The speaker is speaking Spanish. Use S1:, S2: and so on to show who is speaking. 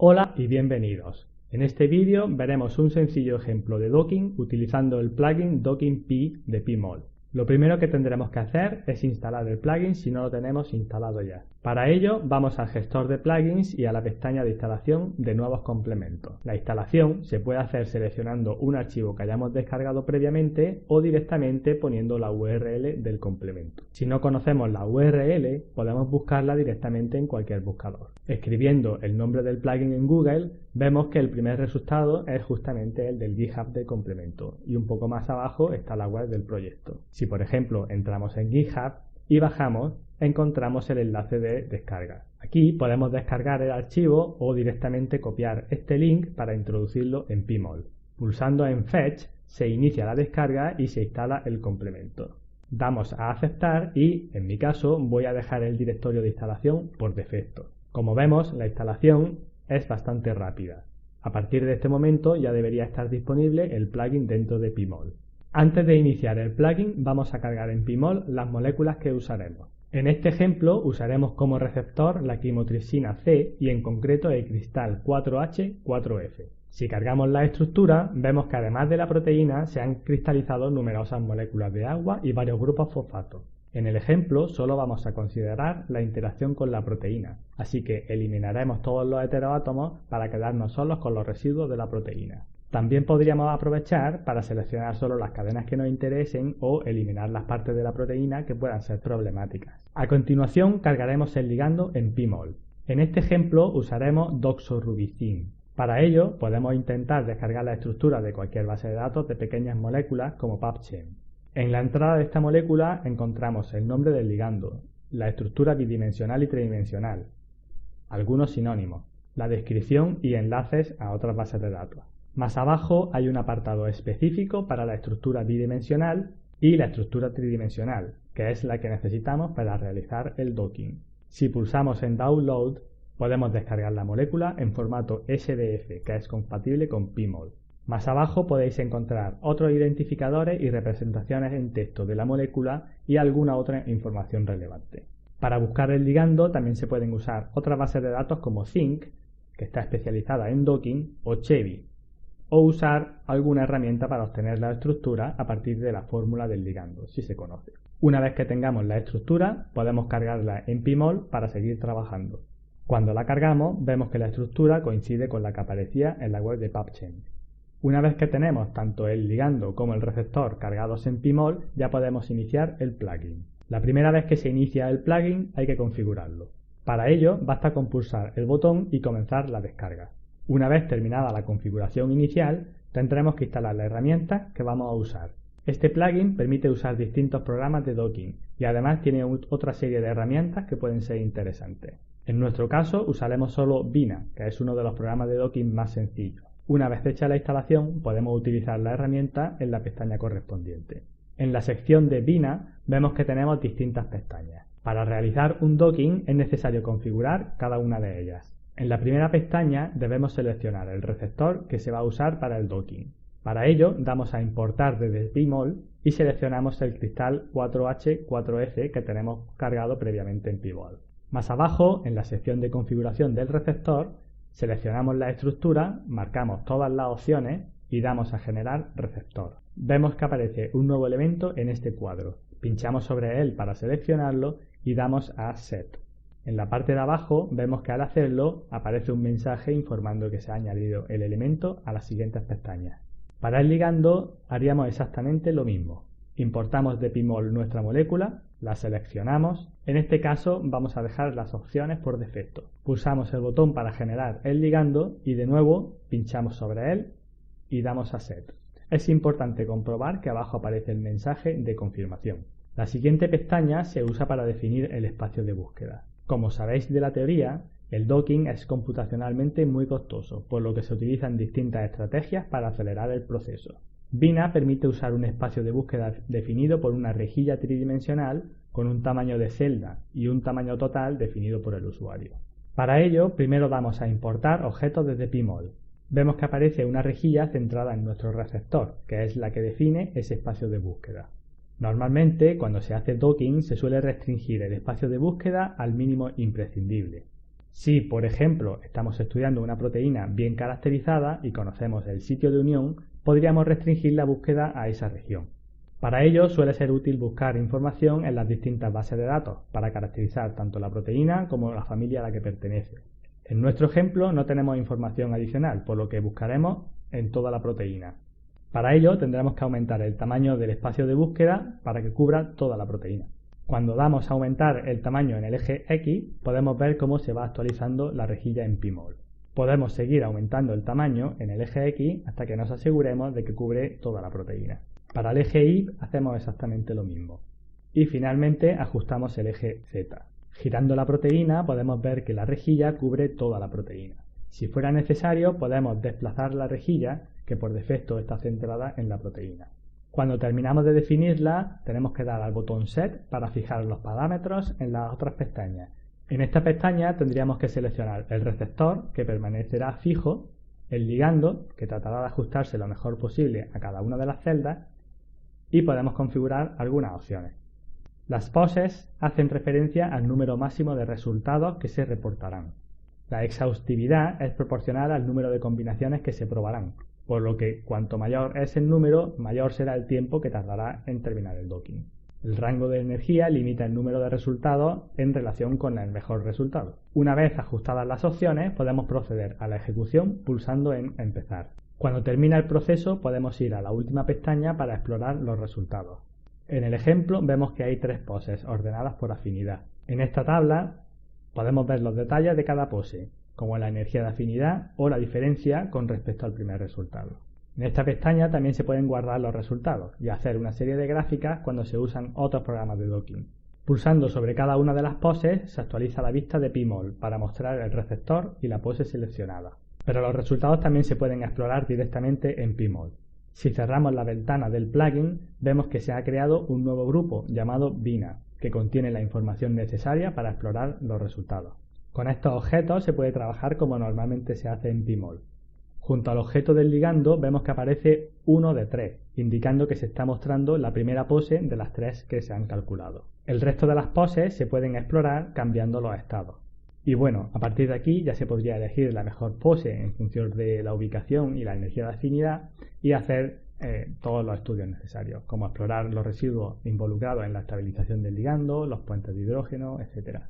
S1: Hola y bienvenidos. En este vídeo veremos un sencillo ejemplo de docking utilizando el plugin DockingP de Pmol. Lo primero que tendremos que hacer es instalar el plugin si no lo tenemos instalado ya. Para ello vamos al gestor de plugins y a la pestaña de instalación de nuevos complementos. La instalación se puede hacer seleccionando un archivo que hayamos descargado previamente o directamente poniendo la URL del complemento. Si no conocemos la URL, podemos buscarla directamente en cualquier buscador. Escribiendo el nombre del plugin en Google, vemos que el primer resultado es justamente el del GitHub del complemento y un poco más abajo está la web del proyecto. Si por ejemplo entramos en GitHub y bajamos, encontramos el enlace de descarga. Aquí podemos descargar el archivo o directamente copiar este link para introducirlo en Pmol. Pulsando en Fetch se inicia la descarga y se instala el complemento. Damos a aceptar y, en mi caso, voy a dejar el directorio de instalación por defecto. Como vemos, la instalación es bastante rápida. A partir de este momento ya debería estar disponible el plugin dentro de Pmol. Antes de iniciar el plugin vamos a cargar en Pmol las moléculas que usaremos. En este ejemplo usaremos como receptor la quimotripsina C y en concreto el cristal 4H4F. Si cargamos la estructura, vemos que además de la proteína se han cristalizado numerosas moléculas de agua y varios grupos fosfatos. En el ejemplo solo vamos a considerar la interacción con la proteína, así que eliminaremos todos los heteroátomos para quedarnos solos con los residuos de la proteína. También podríamos aprovechar para seleccionar solo las cadenas que nos interesen o eliminar las partes de la proteína que puedan ser problemáticas. A continuación cargaremos el ligando en Pmol. En este ejemplo usaremos doxorubicin. Para ello podemos intentar descargar la estructura de cualquier base de datos de pequeñas moléculas como PubChem. En la entrada de esta molécula encontramos el nombre del ligando, la estructura bidimensional y tridimensional, algunos sinónimos, la descripción y enlaces a otras bases de datos. Más abajo hay un apartado específico para la estructura bidimensional y la estructura tridimensional, que es la que necesitamos para realizar el docking. Si pulsamos en Download, podemos descargar la molécula en formato SDF, que es compatible con Pmol. Más abajo podéis encontrar otros identificadores y representaciones en texto de la molécula y alguna otra información relevante. Para buscar el ligando también se pueden usar otras bases de datos como Zinc, que está especializada en docking, o Chebby, o usar alguna herramienta para obtener la estructura a partir de la fórmula del ligando, si se conoce. Una vez que tengamos la estructura, podemos cargarla en Pmol para seguir trabajando. Cuando la cargamos, vemos que la estructura coincide con la que aparecía en la web de PubChem. Una vez que tenemos tanto el ligando como el receptor cargados en Pmol, ya podemos iniciar el plugin. La primera vez que se inicia el plugin hay que configurarlo. Para ello basta con pulsar el botón y comenzar la descarga. Una vez terminada la configuración inicial, tendremos que instalar la herramienta que vamos a usar. Este plugin permite usar distintos programas de docking y además tiene otra serie de herramientas que pueden ser interesantes. En nuestro caso usaremos solo Vina, que es uno de los programas de docking más sencillos. Una vez hecha la instalación, podemos utilizar la herramienta en la pestaña correspondiente. En la sección de Vina vemos que tenemos distintas pestañas. Para realizar un docking es necesario configurar cada una de ellas. En la primera pestaña debemos seleccionar el receptor que se va a usar para el docking. Para ello damos a importar desde Pmol y seleccionamos el cristal 4H4F que tenemos cargado previamente en Pmol. Más abajo, en la sección de configuración del receptor, seleccionamos la estructura, marcamos todas las opciones y damos a generar receptor. Vemos que aparece un nuevo elemento en este cuadro. Pinchamos sobre él para seleccionarlo y damos a Set. En la parte de abajo vemos que al hacerlo aparece un mensaje informando que se ha añadido el elemento a las siguientes pestañas. Para el ligando haríamos exactamente lo mismo. Importamos de Pmol nuestra molécula, la seleccionamos. En este caso vamos a dejar las opciones por defecto. Pulsamos el botón para generar el ligando y de nuevo pinchamos sobre él y damos a Set. Es importante comprobar que abajo aparece el mensaje de confirmación. La siguiente pestaña se usa para definir el espacio de búsqueda. Como sabéis de la teoría, el docking es computacionalmente muy costoso, por lo que se utilizan distintas estrategias para acelerar el proceso. Vina permite usar un espacio de búsqueda definido por una rejilla tridimensional con un tamaño de celda y un tamaño total definido por el usuario. Para ello, primero vamos a importar objetos desde Pmol. Vemos que aparece una rejilla centrada en nuestro receptor, que es la que define ese espacio de búsqueda. Normalmente, cuando se hace docking, se suele restringir el espacio de búsqueda al mínimo imprescindible. Si, por ejemplo, estamos estudiando una proteína bien caracterizada y conocemos el sitio de unión, podríamos restringir la búsqueda a esa región. Para ello suele ser útil buscar información en las distintas bases de datos para caracterizar tanto la proteína como la familia a la que pertenece. En nuestro ejemplo no tenemos información adicional, por lo que buscaremos en toda la proteína. Para ello tendremos que aumentar el tamaño del espacio de búsqueda para que cubra toda la proteína. Cuando damos a aumentar el tamaño en el eje X, podemos ver cómo se va actualizando la rejilla en pmol. Podemos seguir aumentando el tamaño en el eje X hasta que nos aseguremos de que cubre toda la proteína. Para el eje Y hacemos exactamente lo mismo. Y finalmente ajustamos el eje Z. Girando la proteína podemos ver que la rejilla cubre toda la proteína. Si fuera necesario podemos desplazar la rejilla, que por defecto está centrada en la proteína. Cuando terminamos de definirla, tenemos que dar al botón Set para fijar los parámetros en las otras pestañas. En esta pestaña tendríamos que seleccionar el receptor, que permanecerá fijo, el ligando, que tratará de ajustarse lo mejor posible a cada una de las celdas, y podemos configurar algunas opciones. Las poses hacen referencia al número máximo de resultados que se reportarán. La exhaustividad es proporcional al número de combinaciones que se probarán, por lo que cuanto mayor es el número, mayor será el tiempo que tardará en terminar el docking. El rango de energía limita el número de resultados en relación con el mejor resultado. Una vez ajustadas las opciones, podemos proceder a la ejecución pulsando en Empezar. Cuando termina el proceso, podemos ir a la última pestaña para explorar los resultados. En el ejemplo vemos que hay 3 poses ordenadas por afinidad. En esta tabla podemos ver los detalles de cada pose, como la energía de afinidad o la diferencia con respecto al primer resultado. En esta pestaña también se pueden guardar los resultados y hacer una serie de gráficas cuando se usan otros programas de docking. Pulsando sobre cada una de las poses se actualiza la vista de pmol para mostrar el receptor y la pose seleccionada. Pero los resultados también se pueden explorar directamente en pmol. Si cerramos la ventana del plugin, vemos que se ha creado un nuevo grupo llamado Bina, que contiene la información necesaria para explorar los resultados. Con estos objetos se puede trabajar como normalmente se hace en pmol. Junto al objeto del ligando vemos que aparece 1 de 3, indicando que se está mostrando la primera pose de las 3 que se han calculado. El resto de las poses se pueden explorar cambiando los estados. Y bueno, a partir de aquí ya se podría elegir la mejor pose en función de la ubicación y la energía de afinidad y hacer todos los estudios necesarios, como explorar los residuos involucrados en la estabilización del ligando, los puentes de hidrógeno, etc.